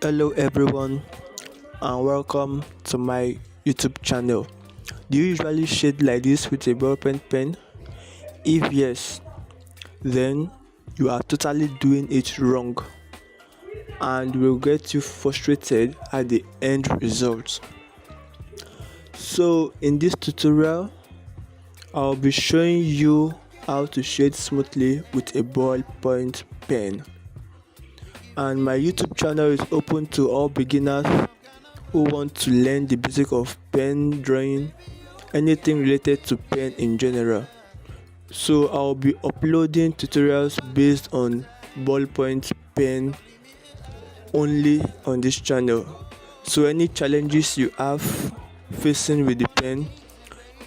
Hello everyone and welcome to my YouTube channel. Do you usually shade like this with a ballpoint pen? If yes, then you are totally doing it wrong and will get you frustrated at the end result. So in this tutorial, I'll be showing you how to shade smoothly with a ballpoint pen. And my YouTube channel is open to all beginners who want to learn the basic of pen drawing, anything related to pen in general. So I'll be uploading tutorials based on ballpoint pen only on this channel. So any challenges you have facing with the pen,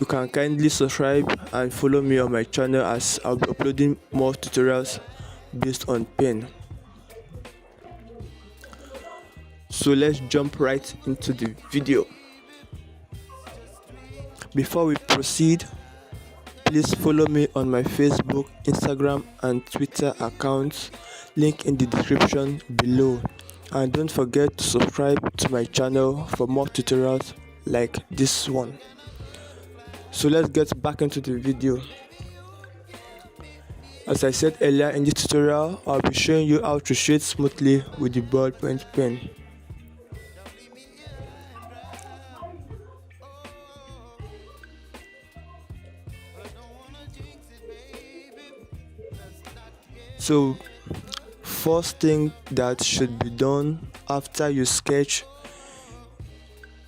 you can kindly subscribe and follow me on my channel as I'll be uploading more tutorials based on pen. So let's jump right into the video. Before we proceed, please follow me on my Facebook, Instagram and Twitter accounts, link in the description below, and don't forget to subscribe to my channel for more tutorials like this one. So let's get back into the video. As I said earlier, in this tutorial I'll be showing you how to shade smoothly with the ballpoint pen. So first thing that should be done after your sketch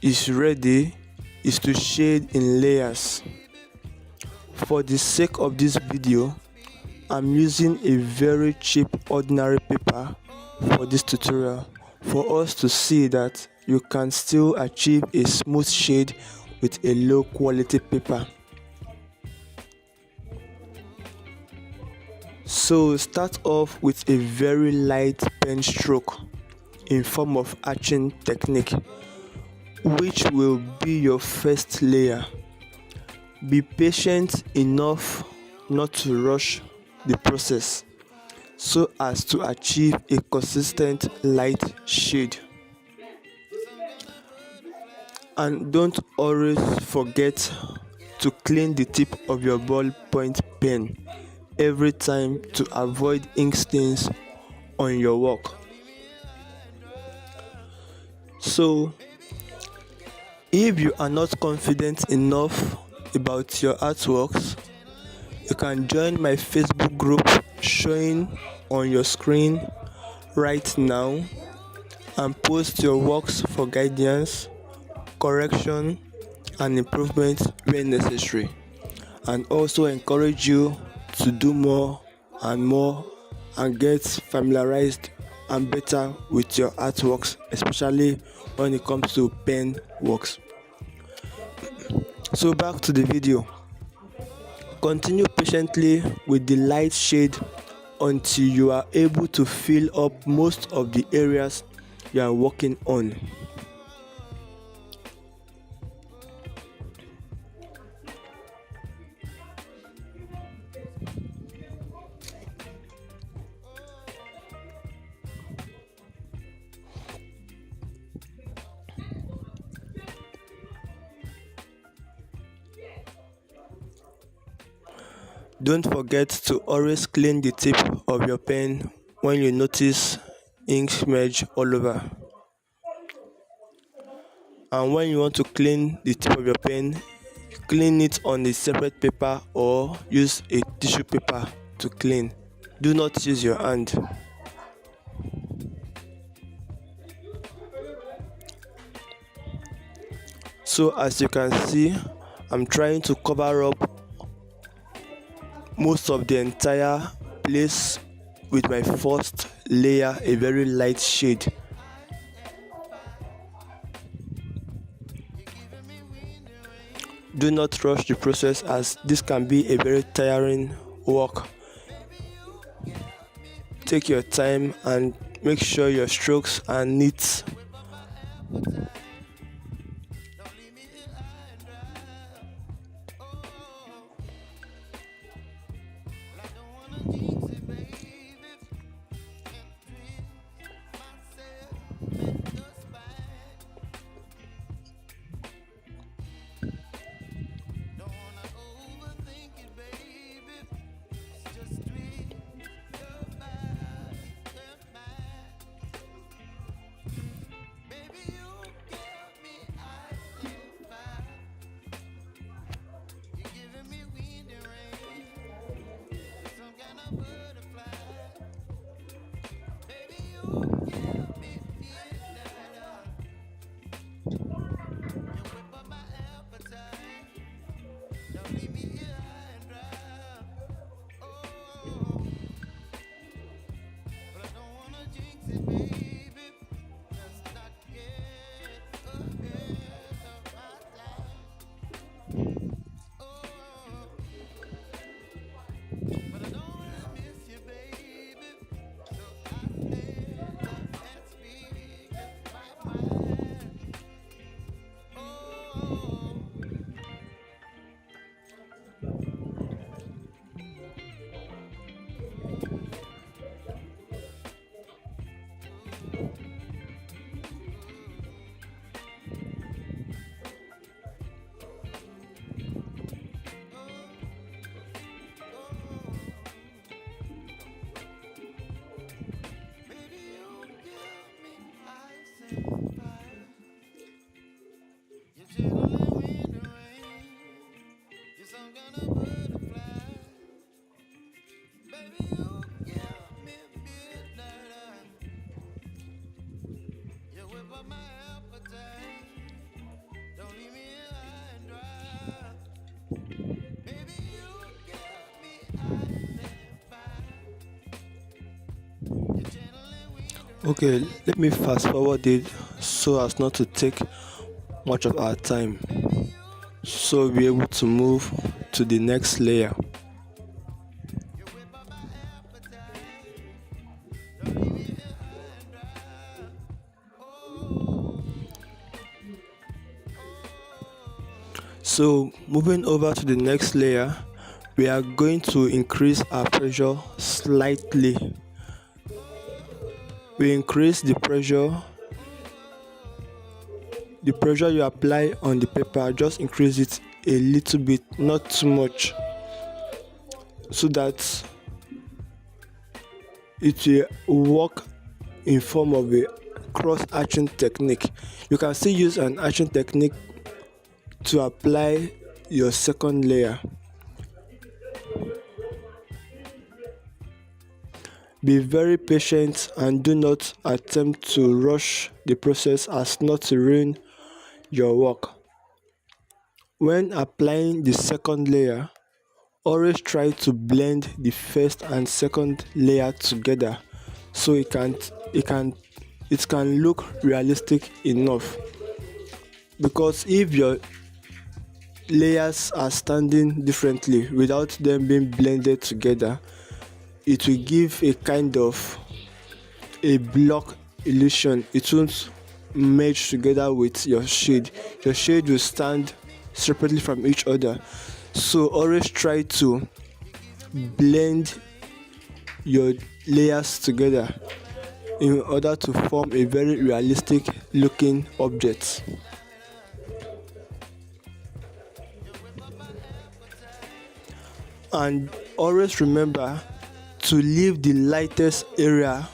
is ready is to shade in layers. For the sake of this video, I'm using a very cheap ordinary paper for this tutorial for us to see that you can still achieve a smooth shade with a low quality paper. So start off with a very light pen stroke in form of arching technique, which will be your first layer. Be patient enough not to rush the process so as to achieve a consistent light shade. And don't always forget to clean the tip of your ballpoint pen every time to avoid ink stains on your work. So if you are not confident enough about your artworks, you can join my Facebook group showing on your screen right now and post your works for guidance, correction and improvement where necessary, and also encourage you to do more and get familiarized and better with your artworks, especially when it comes to pen works. So back to the video. Continue patiently with the light shade until you are able to fill up most of the areas you are working on. Don't forget to always clean the tip of your pen when you notice ink smudge all over. And when you want to clean the tip of your pen, clean it on a separate paper or use a tissue paper to clean. Do not use your hand. So as you can see, I'm trying to cover up most of the entire place with my first layer, a very light shade. Do not rush the process as this can be a very tiring work. Take your time and make sure your strokes are neat. Okay, let me fast forward it so as not to take much of our time, so we'll be able to move to the next layer. So moving over to the next layer, we are going to increase our pressure slightly. We increase the pressure you apply on the paper, just increase it a little bit, not too much, so that it will work in form of a cross hatching technique. You can still use an hatching technique to apply your second layer. Be very patient and do not attempt to rush the process as not to ruin your work. When applying the second layer, always try to blend the first and second layer together so it can look realistic enough. Because if your layers are standing differently without them being blended together, it will give a kind of a block illusion. It won't merge together with your shade. Your shade will stand separately from each other. So always try to blend your layers together in order to form a very realistic looking object. And always remember to leave the lightest area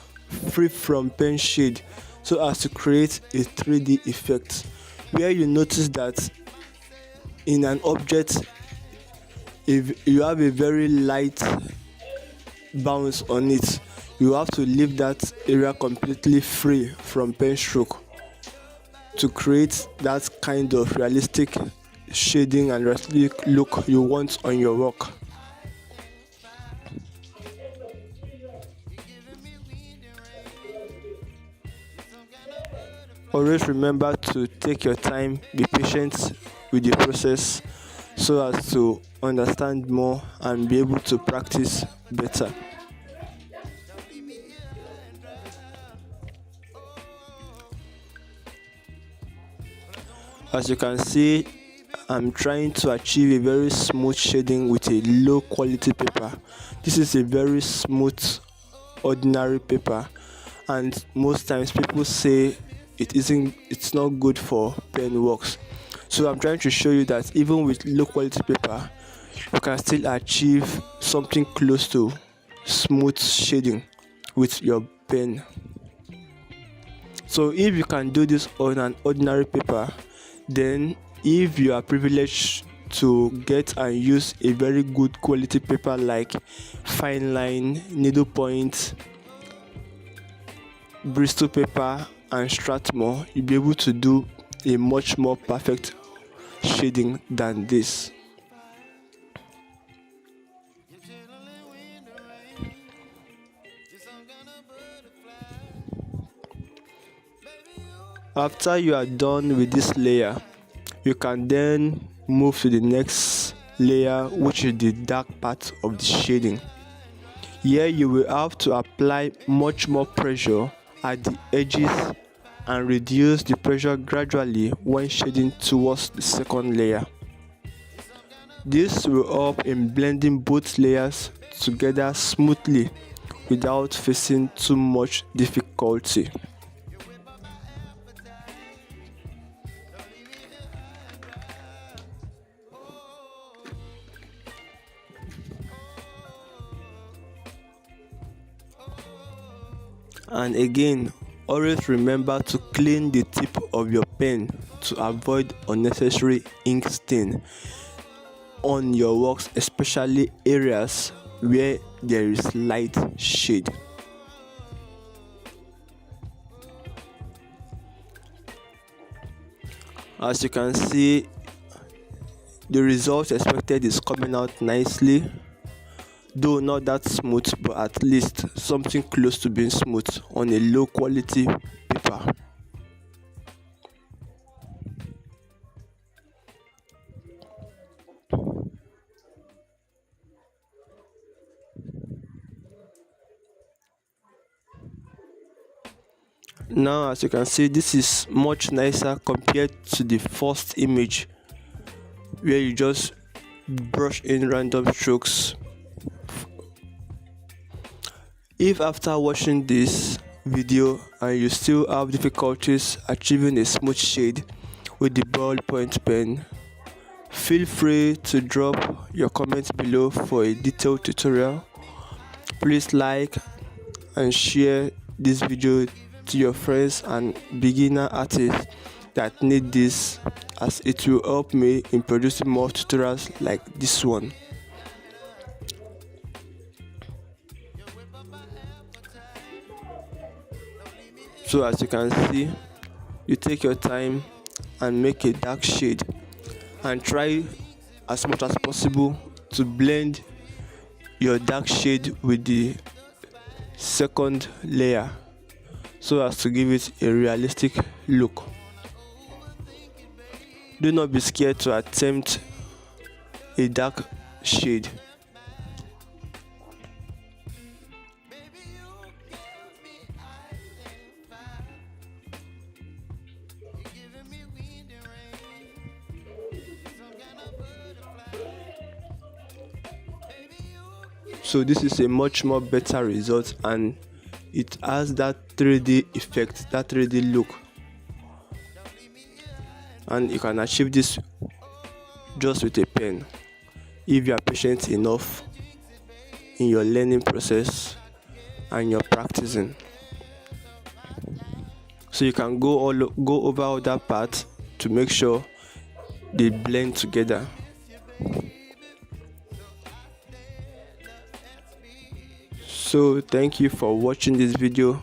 free from pen shade so as to create a 3D effect, where you notice that in an object, if you have a very light bounce on it, you have to leave that area completely free from pen stroke to create that kind of realistic shading and realistic look you want on your work. Always remember to take your time, be patient with the process so as to understand more and be able to practice better. As you can see, I'm trying to achieve a very smooth shading with a low quality paper. This is a very smooth ordinary paper, and most times people say it's not good for pen works. So I'm trying to show you that even with low quality paper, you can still achieve something close to smooth shading with your pen. So if you can do this on an ordinary paper, then if you are privileged to get and use a very good quality paper like fine line, needlepoint, Bristol paper and Strathmore, you'll be able to do a much more perfect shading than this. After you are done with this layer, you can then move to the next layer, which is the dark part of the shading. Here you will have to apply much more pressure at the edges and reduce the pressure gradually when shading towards the second layer. This will help in blending both layers together smoothly without facing too much difficulty. And again, always remember to clean the tip of your pen to avoid unnecessary ink stain on your works, especially areas where there is light shade. As you can see, the result expected is coming out nicely. though not that smooth, but at least something close to being smooth on a low quality paper. Now, as you can see, this is much nicer compared to the first image where you just brush in random strokes. If after watching this video and you still have difficulties achieving a smooth shade with the ballpoint pen, feel free to drop your comments below for a detailed tutorial. Please like and share this video to your friends and beginner artists that need this, as it will help me in producing more tutorials like this one. So as you can see, you take your time and make a dark shade and try as much as possible to blend your dark shade with the second layer so as to give it a realistic look. Do not be scared to attempt a dark shade. So this is a much more better result, and it has that 3D effect, that 3D look, and you can achieve this just with a pen if you are patient enough in your learning process and your practicing. So you can go over all that part to make sure they blend together. So thank you for watching this video,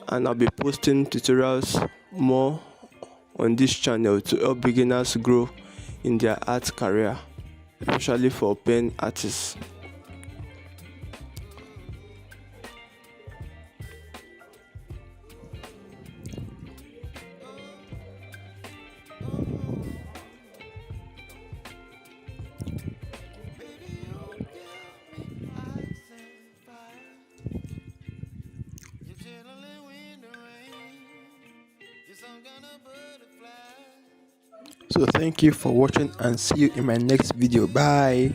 and I'll be posting tutorials more on this channel to help beginners grow in their art career, especially for pen artists. So thank you for watching, and see you in my next video. Bye.